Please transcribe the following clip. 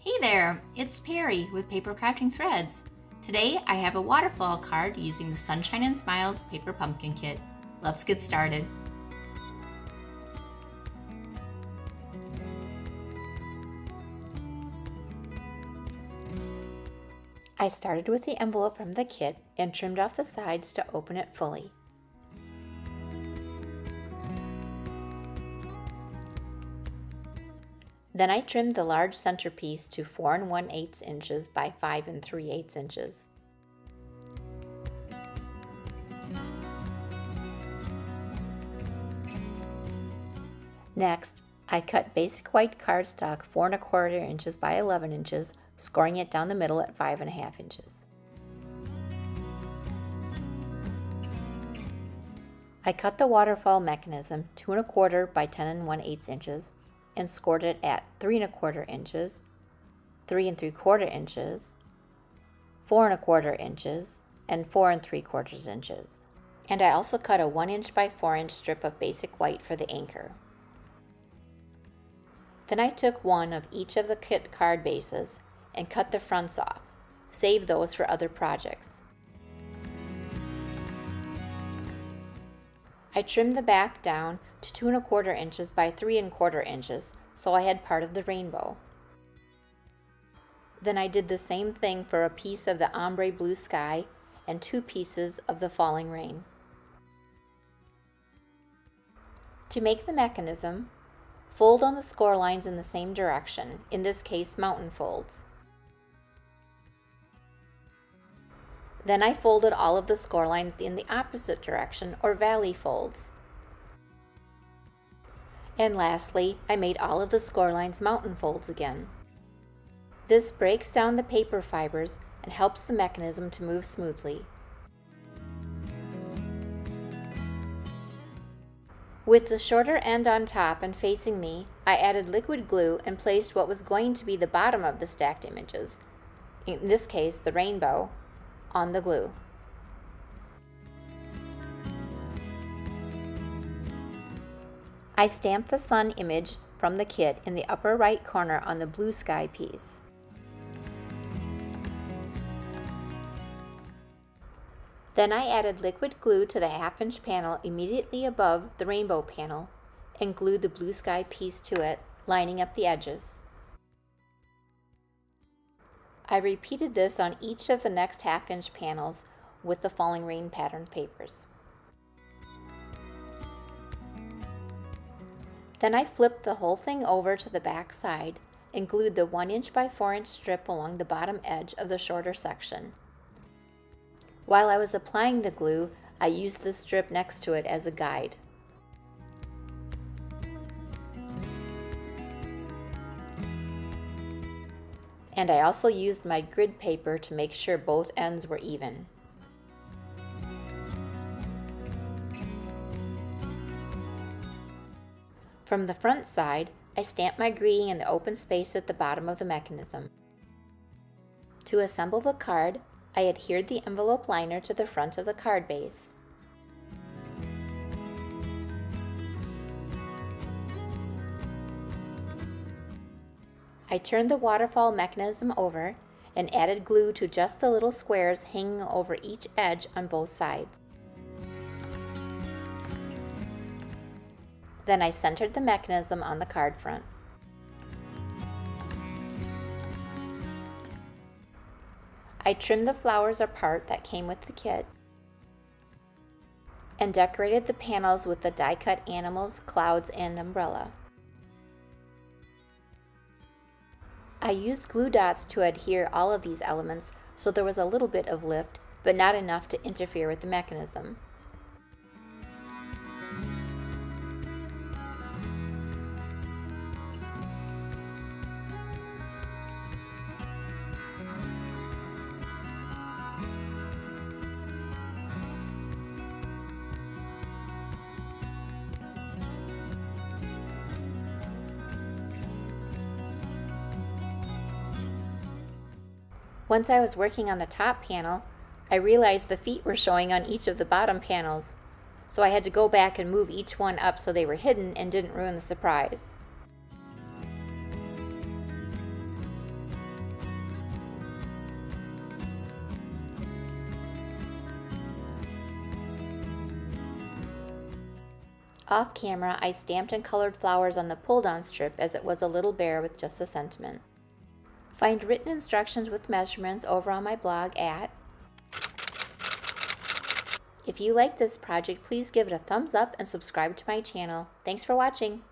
Hey there, it's Perry with PapercraftingThreads. Today I have a waterfall card using the Sunshine and Smiles paper pumpkin kit. Let's get started. I started with the envelope from the kit and trimmed off the sides to open it fully. Then I trimmed the large centerpiece to 4 1/8 inches by 5 3/8 inches. Next, I cut basic white cardstock 4 1/4 inches by 11 inches, scoring it down the middle at 5 1/2 inches. I cut the waterfall mechanism 2 1/4 by 10 1/8 inches and scored it at 3 1/4 inches, 3 3/4 inches, 4 1/4 inches, and 4 3/4 inches. And I also cut a 1 inch by 4 inch strip of basic white for the anchor. Then I took one of each of the kit card bases and cut the fronts off. Save those for other projects. I trimmed the back down to 2 1/4 inches by 3 1/4 inches, so I had part of the rainbow. Then I did the same thing for a piece of the ombre blue sky and 2 pieces of the falling rain. To make the mechanism, fold on the score lines in the same direction, in this case mountain folds. Then I folded all of the score lines in the opposite direction, or valley folds. And lastly, I made all of the score lines mountain folds again. This breaks down the paper fibers and helps the mechanism to move smoothly. With the shorter end on top and facing me, I added liquid glue and placed what was going to be the bottom of the stacked images, in this case the rainbow, on the glue. I stamped the sun image from the kit in the upper right corner on the blue sky piece. Then I added liquid glue to the 1/2 inch panel immediately above the rainbow panel and glued the blue sky piece to it, lining up the edges. I repeated this on each of the next 1/2 inch panels with the falling rain patterned papers. Then I flipped the whole thing over to the back side and glued the 1 inch by 4 inch strip along the bottom edge of the shorter section. While I was applying the glue, I used the strip next to it as a guide. And I also used my grid paper to make sure both ends were even. From the front side, I stamped my greeting in the open space at the bottom of the mechanism. To assemble the card, I adhered the envelope liner to the front of the card base. I turned the waterfall mechanism over and added glue to just the little squares hanging over each edge on both sides. Then I centered the mechanism on the card front. I trimmed the flowers apart that came with the kit and decorated the panels with the die-cut animals, clouds, and umbrella. I used glue dots to adhere all of these elements so there was a little bit of lift, but not enough to interfere with the mechanism. Once I was working on the top panel, I realized the feet were showing on each of the bottom panels, so I had to go back and move each one up so they were hidden and didn't ruin the surprise. Off camera, I stamped and colored flowers on the pull-down strip as it was a little bare with just the sentiment. Find written instructions with measurements over on my blog at. If you like this project, please give it a thumbs up and subscribe to my channel. Thanks for watching.